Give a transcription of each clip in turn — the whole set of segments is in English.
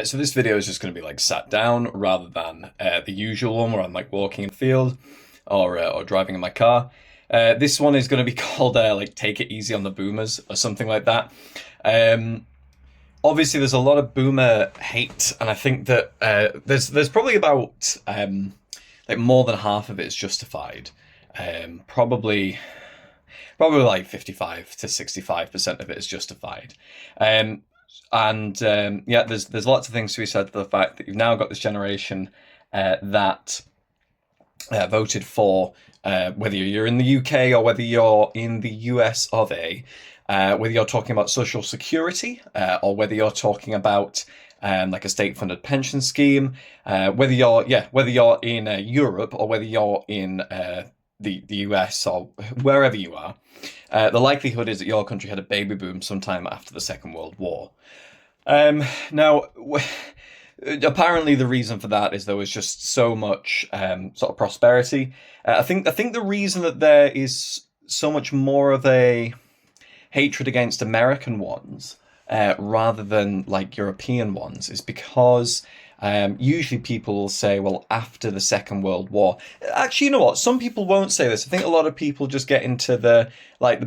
So this video is just going to be like sat down rather than the usual one where I'm like walking in the field or driving in my car. This one is going to be called like "Take It Easy on the Boomers" or something like that. Um, Obviously, there's a lot of boomer hate, and I think that there's probably about like more than half of it is justified. Probably like 55 to 65% of it is justified. Um, and yeah, there's lots of things to be said for the fact that you've now got this generation that voted for whether you're in the UK or whether you're in the US of A, whether you're talking about social security or whether you're talking about like a state-funded pension scheme, whether you're in Europe or whether you're in the US or wherever you are, the likelihood is that your country had a baby boom sometime after the Second World War. Now, apparently the reason for that is there was just so much sort of prosperity. I think the reason that there is so much more of a hatred against American ones rather than like European ones is because usually people will say, well, after the Second World War. Actually, you know what? Some people won't say this. I think a lot of people just get into the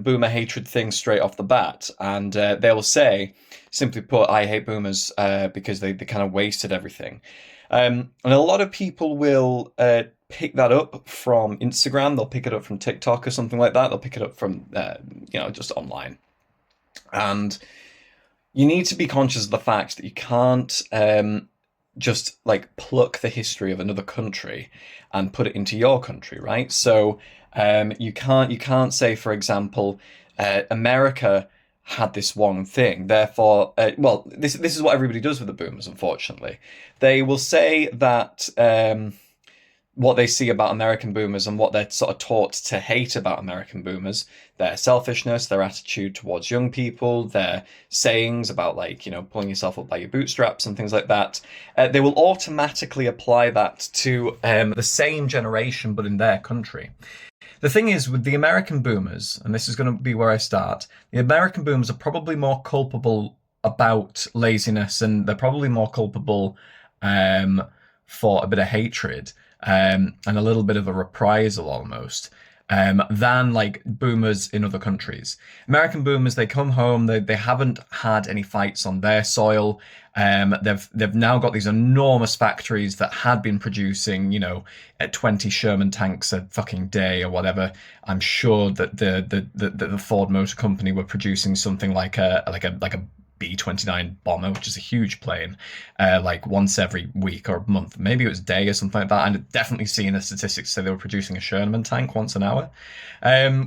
boomer hatred thing straight off the bat, and they'll say, simply put, I hate boomers because they kind of wasted everything. And a lot of people will pick that up from Instagram. They'll pick it up from TikTok or something like that. They'll pick it up from just online. And you need to be conscious of the fact that you can't just like pluck the history of another country and put it into your country, right? So you can't say, for example, America had this one thing. Therefore, this is what everybody does with the boomers. Unfortunately, they will say that what they see about American boomers and what they're sort of taught to hate about American boomers, their selfishness, their attitude towards young people, their sayings about like, pulling yourself up by your bootstraps and things like that. They will automatically apply that to the same generation, but in their country. The thing is, with the American boomers, and this is going to be where I start, the American boomers are probably more culpable about laziness, and they're probably more culpable for a bit of hatred and a little bit of a reprisal almost. Than like boomers in other countries. American boomers, they come home, they haven't had any fights on their soil. They've now got these enormous factories that had been producing, at 20 Sherman tanks a fucking day or whatever. I'm sure that the Ford Motor Company were producing something like a B-29 bomber, which is a huge plane, like once every week or month. Maybe it was a day or something like that. And definitely seeing the statistics say they were producing a Sherman tank once an hour,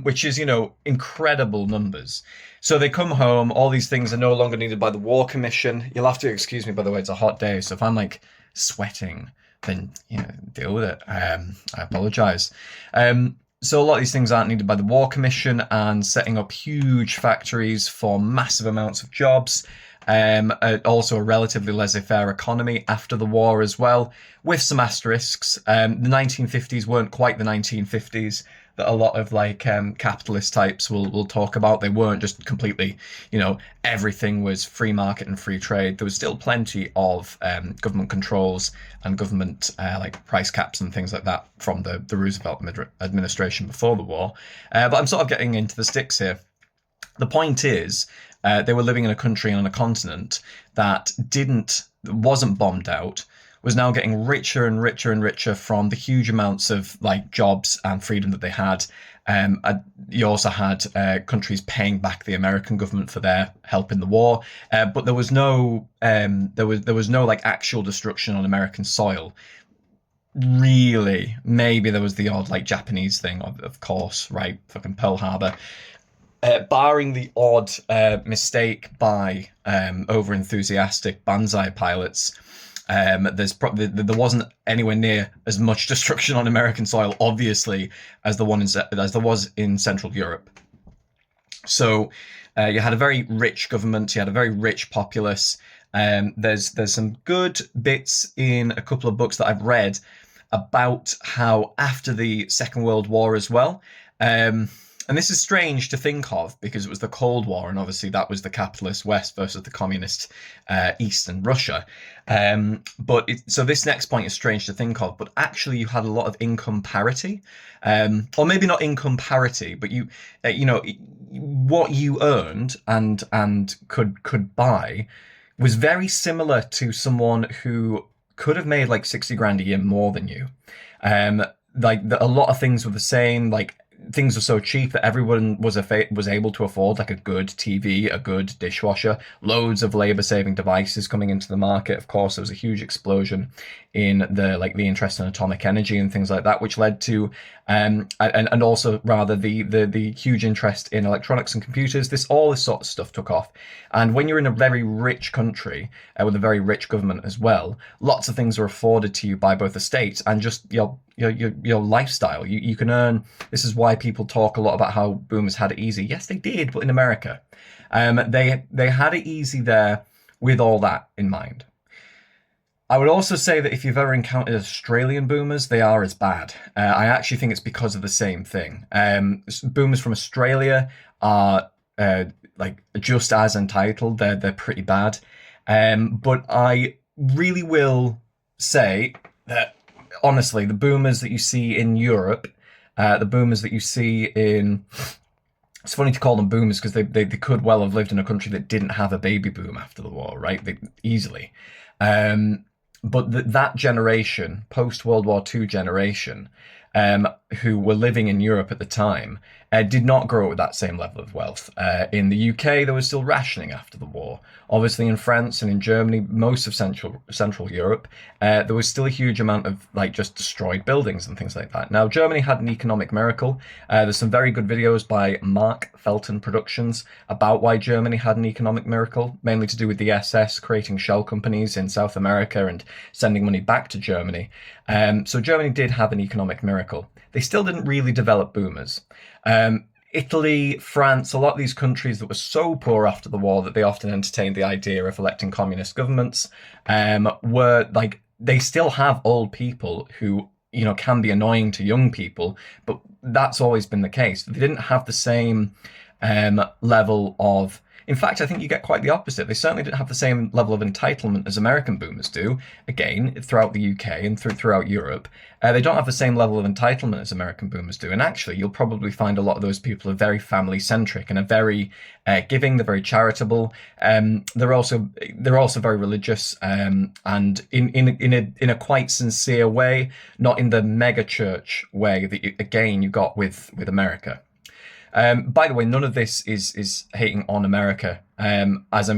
which is, incredible numbers. So they come home, all these things are no longer needed by the War Commission. You'll have to excuse me, by the way, it's a hot day. So if I'm like sweating, then, deal with it. I apologize. So a lot of these things aren't needed by the War Commission, and setting up huge factories for massive amounts of jobs. Also a relatively laissez-faire economy after the war as well, with some asterisks. The 1950s weren't quite the 1950s that a lot of like capitalist types will talk about. They weren't just completely, everything was free market and free trade. There was still plenty of government controls and government like price caps and things like that from the Roosevelt administration before the war. But I'm sort of getting into the sticks here. The point is, they were living in a country and on a continent that wasn't bombed out, was now getting richer and richer and richer from the huge amounts of like jobs and freedom that they had. You also had countries paying back the American government for their help in the war, but there was no like actual destruction on American soil. Really, maybe there was the odd like Japanese thing, of course, right? Fucking Pearl Harbor. Barring the odd mistake by over-enthusiastic Banzai pilots, there wasn't anywhere near as much destruction on American soil, obviously, as there was in Central Europe. So you had a very rich government, you had a very rich populace. There's some good bits in a couple of books that I've read about how after the Second World War as well, And this is strange to think of because it was the Cold War, and obviously that was the capitalist West versus the communist East and Russia. So this next point is strange to think of, but actually you had a lot of income parity, or maybe not income parity, but what you earned and could buy was very similar to someone who could have made like 60 grand a year more than you. A lot of things were the same. Like things were so cheap that everyone was able to afford like a good TV, a good dishwasher, loads of labor-saving devices coming into the market. Of course, there was a huge explosion in the interest in atomic energy and things like that, which led to and also rather the huge interest in electronics and computers. All this sort of stuff took off. And when you're in a very rich country with a very rich government as well, lots of things are afforded to you by both the state and just your lifestyle. You can earn. This is why people talk a lot about how boomers had it easy. Yes, they did, but in America, they had it easy there with all that in mind. I would also say that if you've ever encountered Australian boomers, they are as bad. I actually think it's because of the same thing. Boomers from Australia are just as entitled. They're pretty bad. But I really will say that honestly, the boomers that you see in Europe, the boomers that you see in... It's funny to call them boomers because they could well have lived in a country that didn't have a baby boom after the war, right? Easily. But that generation, post-World War II generation, who were living in Europe at the time, did not grow up with that same level of wealth. In the UK, there was still rationing after the war. Obviously, in France and in Germany, most of Central Europe, there was still a huge amount of just destroyed buildings and things like that. Now, Germany had an economic miracle. There's some very good videos by Mark Felton Productions about why Germany had an economic miracle, mainly to do with the SS creating shell companies in South America and sending money back to Germany. So Germany did have an economic miracle. They still didn't really develop boomers. Italy, France, a lot of these countries that were so poor after the war that they often entertained the idea of electing communist governments, they still have old people who, can be annoying to young people, but that's always been the case. They didn't have the same level of... In fact, I think you get quite the opposite. They certainly didn't have the same level of entitlement as American boomers do. Again, throughout the UK and throughout Europe, they don't have the same level of entitlement as American boomers do. And actually, you'll probably find a lot of those people are very family-centric and are very giving. They're very charitable. They're also very religious, and in a quite sincere way, not in the mega church way that you got with America. By the way, none of this is hating on America. As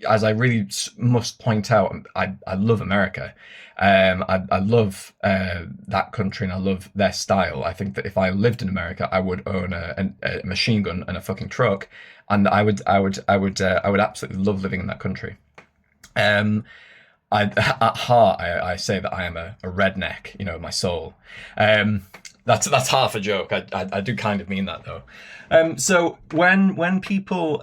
I really must point out, I love America. I love that country and I love their style. I think that if I lived in America, I would own a machine gun and a fucking truck, and I would absolutely love living in that country. At heart, I say that I am a redneck, my soul. That's half a joke. I do kind of mean that though. So when people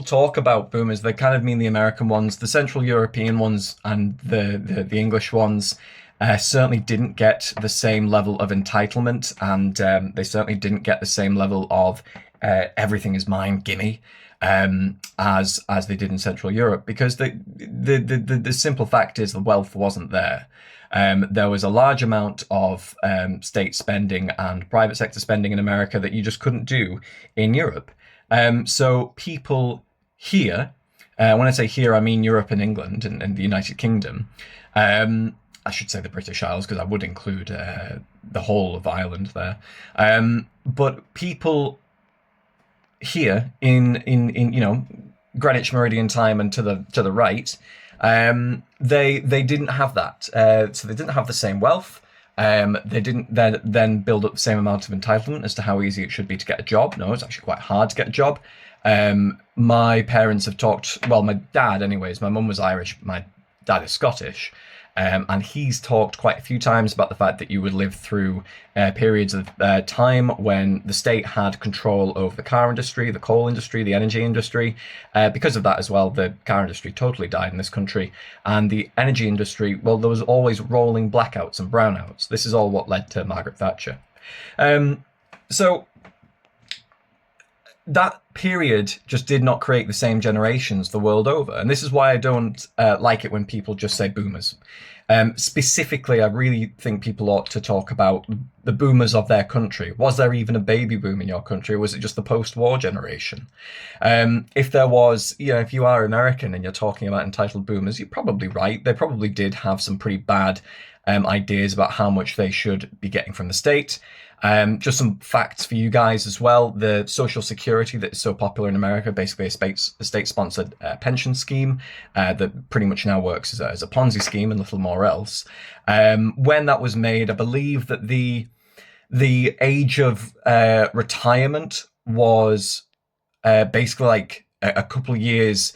talk about boomers, they kind of mean the American ones, the Central European ones, and the English ones. Certainly didn't get the same level of entitlement, and they certainly didn't get the same level of everything is mine, gimme, as they did in Central Europe, because the simple fact is the wealth wasn't there. There was a large amount of state spending and private sector spending in America that you just couldn't do in Europe. So people here, when I say here, I mean Europe and England and the United Kingdom. I should say the British Isles because I would include the whole of Ireland there. But people here in Greenwich Meridian time and to the right, they didn't have that. So they didn't have the same wealth. They didn't then build up the same amount of entitlement as to how easy it should be to get a job. No, it's actually quite hard to get a job. My parents have talked, well, my dad anyways, my mum was Irish, my dad is Scottish. And he's talked quite a few times about the fact that you would live through periods of time when the state had control over the car industry, the coal industry, the energy industry. Because of that as well, the car industry totally died in this country. And the energy industry, well, there was always rolling blackouts and brownouts. This is all what led to Margaret Thatcher. So that period just did not create the same generations the world over. And this is why I don't like it when people just say boomers. Specifically, I really think people ought to talk about the boomers of their country. Was there even a baby boom in your country, or was it just the post-war generation? If there was, if you are American and you're talking about entitled boomers, you're probably right. They probably did have some pretty bad ideas about how much they should be getting from the state. Just some facts for you guys as well. The Social Security that is so popular in America, basically a state-sponsored pension scheme that pretty much now works as a Ponzi scheme and little more else. When that was made, I believe that the age of retirement was basically like a couple of years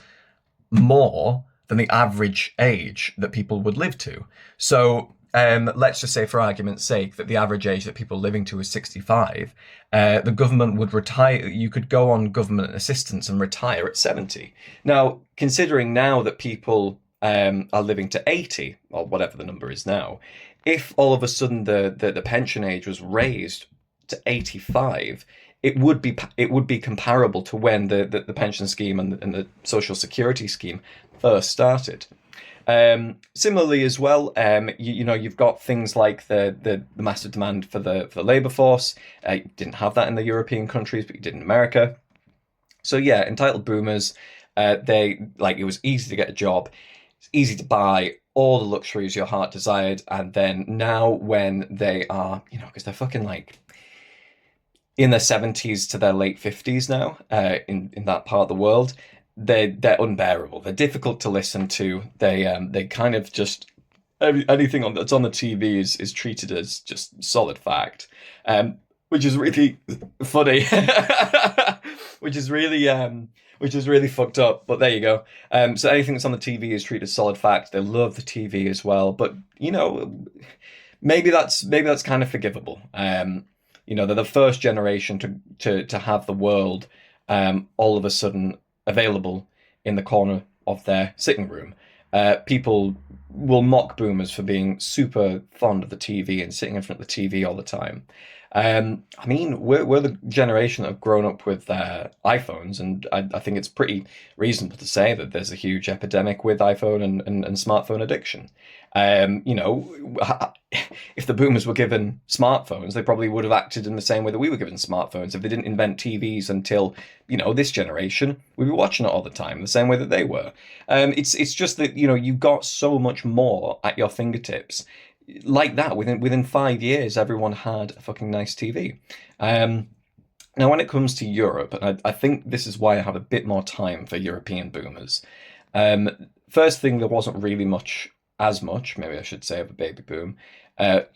more than the average age that people would live to. So let's just say, for argument's sake, that the average age that people are living to is 65. The government would retire. You could go on government assistance and retire at 70. Now, considering now that people are living to 80, or whatever the number is now, if all of a sudden the pension age was raised to 85, it would be comparable to when the pension scheme and the Social Security scheme first started. Similarly as well, you've got things like the massive demand for the labour force. You didn't have that in the European countries, but you did in America. So yeah, entitled boomers, it was easy to get a job, it's easy to buy all the luxuries your heart desired, and then now when they are, because they're fucking like in their 70s to their late 50s now, in that part of the world, they're unbearable. They're difficult to listen to. They kind of just anything that's on the TV is treated as just solid fact, which is really funny, which is really fucked up. But there you go. So anything that's on the TV is treated as solid fact. They love the TV as well, but maybe that's kind of forgivable. They're the first generation to have the world all of a sudden available in the corner of their sitting room. People will mock boomers for being super fond of the TV and sitting in front of the TV all the time. We're the generation that have grown up with iPhones, and I think it's pretty reasonable to say that there's a huge epidemic with iPhone and smartphone addiction. If the boomers were given smartphones, they probably would have acted in the same way that we were given smartphones. If they didn't invent TVs until, this generation, we'd be watching it all the time, the same way that they were. It's just that, you got so much more at your fingertips. Like that, within 5 years, everyone had a fucking nice TV. Now, when it comes to Europe, and I think this is why I have a bit more time for European boomers. First thing, there wasn't really as much, maybe I should say, of a baby boom. There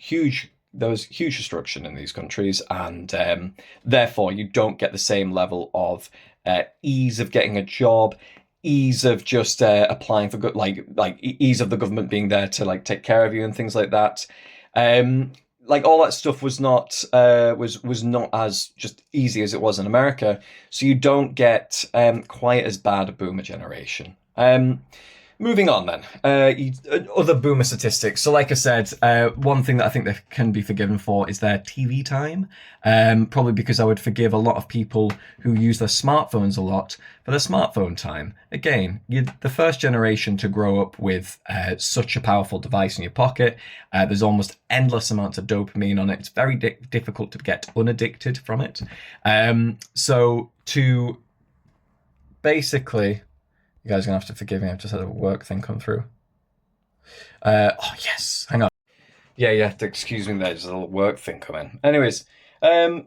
was huge destruction in these countries, and therefore you don't get the same level of ease of getting a job, ease of just applying for good, ease of the government being there to take care of you and things like that. All that stuff was not as just easy as it was in America. So you don't get quite as bad a boomer generation. Moving on then, other boomer statistics. So like I said, one thing that I think they can be forgiven for is their TV time. Probably because I would forgive a lot of people who use their smartphones a lot for their smartphone time. Again, you're the first generation to grow up with such a powerful device in your pocket. There's almost endless amounts of dopamine on it. It's very difficult to get unaddicted from it. So to basically... You guys are going to have to forgive me. I've just had a work thing come through. Yes. Hang on. Yeah. Excuse me, there's a little work thing coming. Anyways,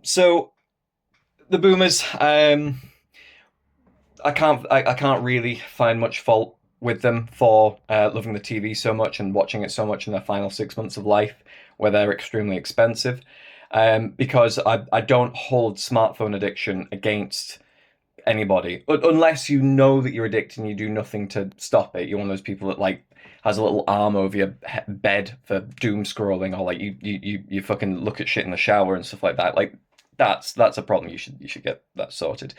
so the boomers, I can't really find much fault with them for loving the TV so much and watching it so much in their final 6 months of life, where they're extremely expensive, because I don't hold smartphone addiction against anybody, unless you know that you're addicted and you do nothing to stop it. You're one of those people that has a little arm over your bed for doom scrolling, or you fucking look at shit in the shower and stuff like that. That's a problem. You should get that sorted.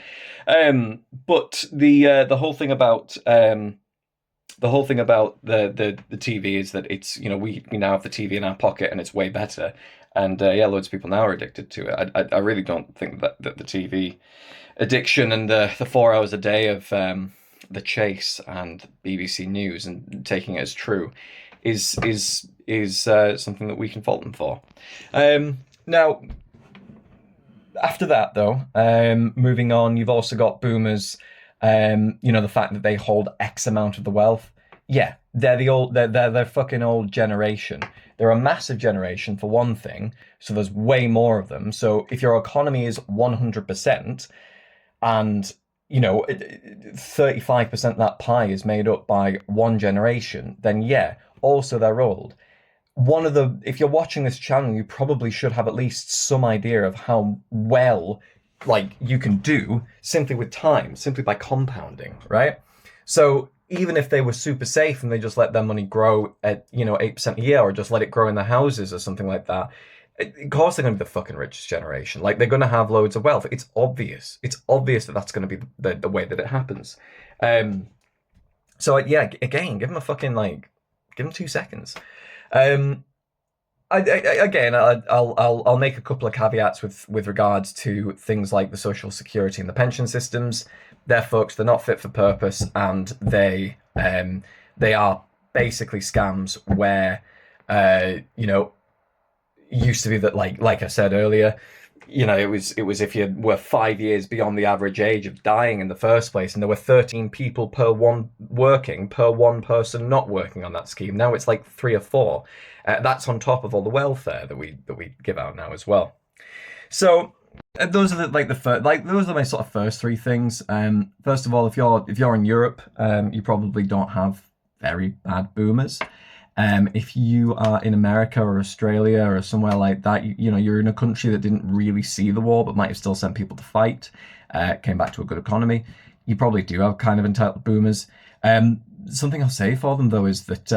But the whole thing about the whole thing about the TV is that it's, you know, we now have the TV in our pocket and it's way better. And yeah, loads of people now are addicted to it. I really don't think that the TV addiction and the 4 hours a day of the Chase and BBC News and taking it as true is something that we can fault them for. Now, after that, though, moving on, you've also got boomers. You know, the fact that they hold X amount of the wealth. Yeah, they're fucking old generation. They're a massive generation for one thing, so there's way more of them. So if your economy is 100%, and you know 35% of that pie is made up by one generation, then yeah, also they're old. If you're watching this channel, you probably should have at least some idea of how well like you can do simply with time, simply by compounding, right? So even if they were super safe and they just let their money grow at, you know, 8% a year, or just let it grow in their houses or something like that, of course they're going to be the fucking richest generation. Like, they're going to have loads of wealth. It's obvious. It's obvious that that's going to be the way that it happens. So yeah, again, give them a fucking, like, give them 2 seconds. I'll make a couple of caveats with regards to things like the social security and the pension systems. They're fucked. They're not fit for purpose, and they are basically scams where you know, used to be that like I said earlier, you know, it was if you were 5 years beyond the average age of dying in the first place, and there were 13 people per one person not working on that scheme. Now it's like 3 or 4. That's on top of all the welfare that we give out now as well. So those are those are my sort of first 3 things. First of all, if you're in Europe, you probably don't have very bad boomers. If you are in America or Australia or somewhere like that, you know, you're in a country that didn't really see the war but might have still sent people to fight, came back to a good economy, you probably do have kind of entitled boomers. Something I'll say for them, though, is that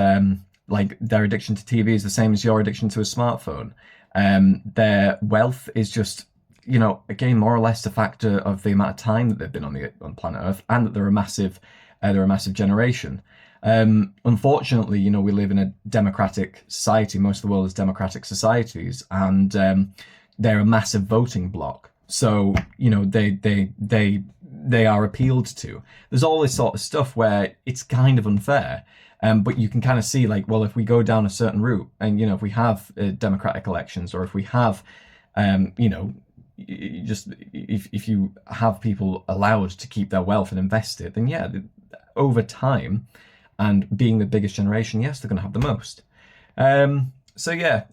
like, their addiction to TV is the same as your addiction to a smartphone. Their wealth is just, you know, again, more or less a factor of the amount of time that they've been on planet Earth, and that they're a massive generation. Unfortunately, you know, we live in a democratic society. Most of the world is democratic societies, and they're a massive voting bloc. So, you know, they are appealed to. There's all this sort of stuff where it's kind of unfair. But you can kind of see, like, well, if we go down a certain route, and, you know, if we have democratic elections, or if we have, you know, just if you have people allowed to keep their wealth and invest it, then yeah, over time, and being the biggest generation, yes, they're going to have the most. So yeah,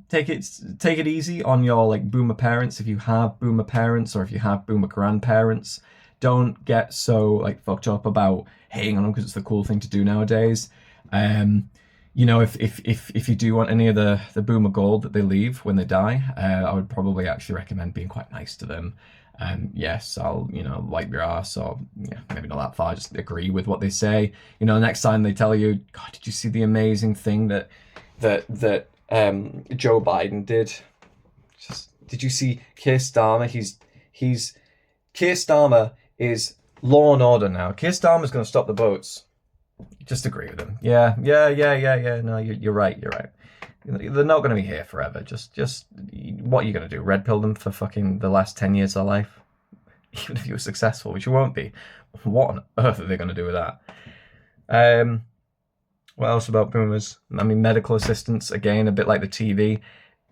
take it easy on your, like, boomer parents, if you have boomer parents, or if you have boomer grandparents. Don't get so, like, fucked up about hating on them because it's the cool thing to do nowadays. You know, if you do want any of the boomer gold that they leave when they die, I would probably actually recommend being quite nice to them. Yes, I'll, you know, wipe your ass, or yeah, maybe not that far, just agree with what they say. You know, next time they tell you, God, did you see the amazing thing that Joe Biden did? Did you see Keir Starmer? Keir Starmer is law and order now. Keir Starmer's going to stop the boats. Just agree with him. Yeah. No, you're right. They're not going to be here forever. Just what are you going to do? Red pill them for fucking the last 10 years of their life? Even if you were successful, which you won't be. What on earth are they going to do with that? What else about boomers? I mean, medical assistants, again, a bit like the TV.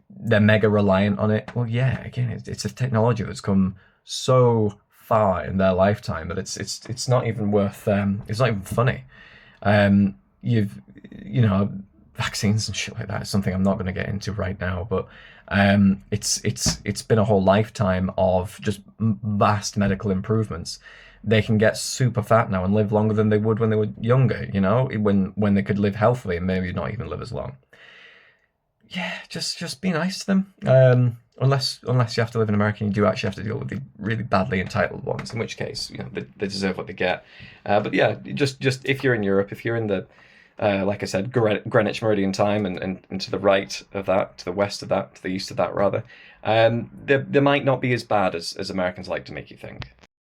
They're mega reliant on it. Well, yeah, again, it's a technology that's come so far in their lifetime that it's not even worth, it's not even funny. You know, vaccines and shit like that is something I'm not going to get into right now, but it's been a whole lifetime of just vast medical improvements. They can get super fat now and live longer than they would when they were younger, you know, when they could live healthily and maybe not even live as long. Yeah, just be nice to them. Unless you have to live in America and you do actually have to deal with the really badly entitled ones, in which case, you know, they deserve what they get. But yeah, just if you're in Europe, if you're in the, like I said, Greenwich Meridian time and to the right of that, to the west of that, to the east of that rather, they might not be as bad as Americans like to make you think.